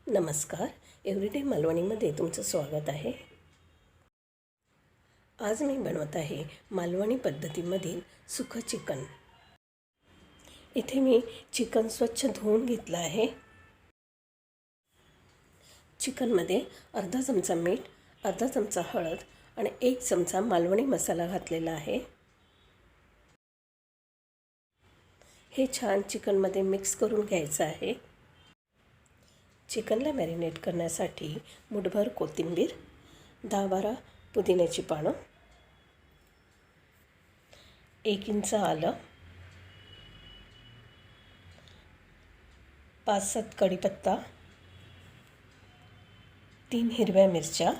नमस्कार. एव्हरीडे मालवणीमध्ये तुमचं स्वागत आहे. आज मी बनवत आहे मालवणी पद्धतीमधील सुकं चिकन. इथे मी चिकन स्वच्छ धुवून घेतलं आहे. चिकनमध्ये अर्धा चमचा मीठ, अर्धा चमचा हळद आणि 1 चमचा मालवणी मसाला घातलेला आहे. हे छान चिकनमध्ये मिक्स करून घ्यायचं आहे. चिकनला मॅरिनेट करण्यासाठी मुठभर कोथिंबीर, 10-12 पुदिन्याची पानं, 1 इंच आलं, 5-7 कढीपत्ता, 3 हिरव्या मिरच्या,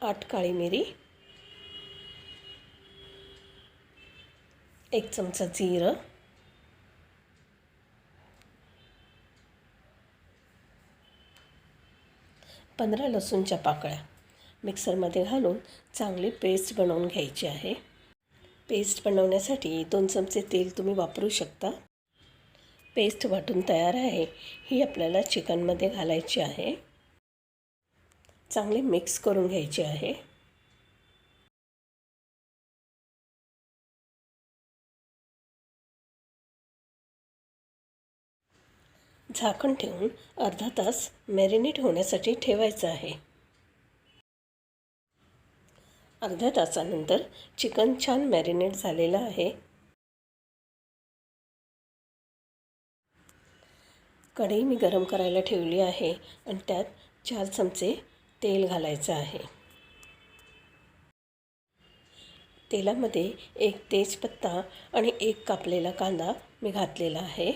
8 काळी मिरी, 1 चमचा जिरं, 15 लसूणच्या पाकळ्या मिक्सरमध्ये घालून चांगली पेस्ट बनवून घ्यायची आहे. पेस्ट बनवण्यासाठी 2 चमचे तेल तुम्ही वापरू शकता. पेस्ट वाटून तयार आहे. ही आपल्याला चिकनमध्ये घालायची आहे. चांगले मिक्स करून घ्यायचे आहे. झाकण ठेवून अर्धा तास मॅरिनेट होण्यासाठी ठेवायचं आहे. अर्ध्या तासानंतर चिकन छान मॅरिनेट झालेलं आहे. कढई मी गरम करायला ठेवली आहे आणि त्यात 4 चमचे तेल घालायचं आहे. तेलामध्ये 1 तेजपत्ता आणि 1 कापलेला कांदा मी घातलेला आहे.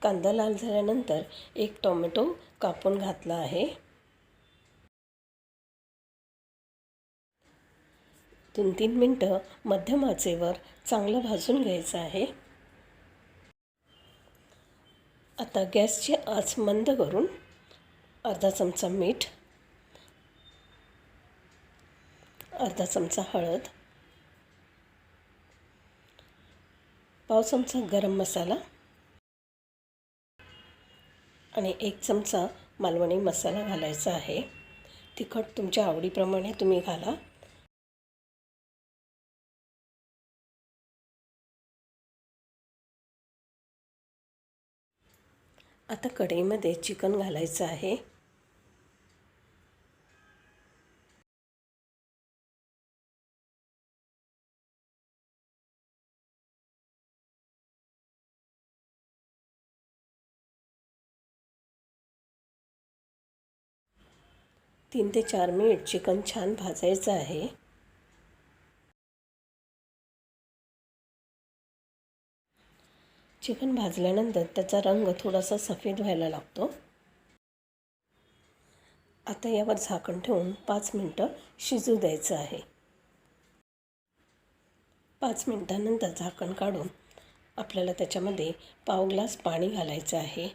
कांदा लाल झाल्यानंतर 1 टोमॅटो कापून घातला आहे. 2-3 मिनटं मध्यम आचेवर चांगलं भाजून घ्यायचं आहे. आता गॅसची आच मंद करून अर्धा चमचा मीठ, अर्धा चमचा हळद, पाव चमचा गरम मसाला आणि 1 चमचा मालवणी मसाला घालायचा आहे. तिखट तुमच्या आवडीप्रमाणे तुम्ही घाला. आता कढईमध्ये चिकन घालायचं आहे. तीन ते 4 मिनिट चिकन छान भाजायचं आहे. चिकन भाजल्यानंतर त्याचा रंग थोडासा सफेद व्हायला लागतो. आता यावर झाकण ठेवून 5 मिनिटं शिजू द्यायचं आहे. 5 मिनिटांनंतर झाकण काढून आपल्याला त्याच्यामध्ये पाव ग्लास पाणी घालायचं आहे.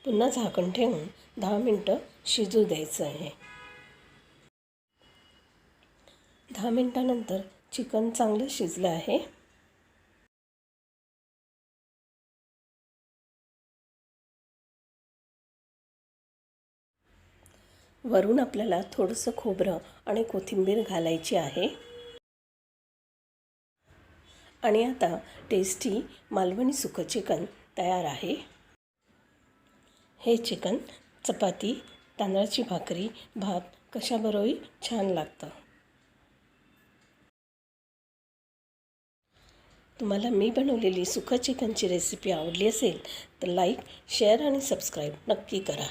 पुन्हा झाकण ठेवून 10 मिनिटं शिजू द्यायचं आहे. 10 मिनिटांनंतर चिकन चांगलं शिजलं आहे. वरून आपल्याला थोडंसं खोबरं आणि कोथिंबीर घालायची आहे. आणि आता टेस्टी मालवणी सुकं चिकन तयार आहे. हे चिकन चपाती, तांदळाची भाकरी, भात कशाबरोबरही छान लागतं. तुम्हाला मी बनवलेली सुकं चिकनची रेसिपी आवडली असेल तर लाईक, शेअर आणि सबस्क्राईब नक्की करा.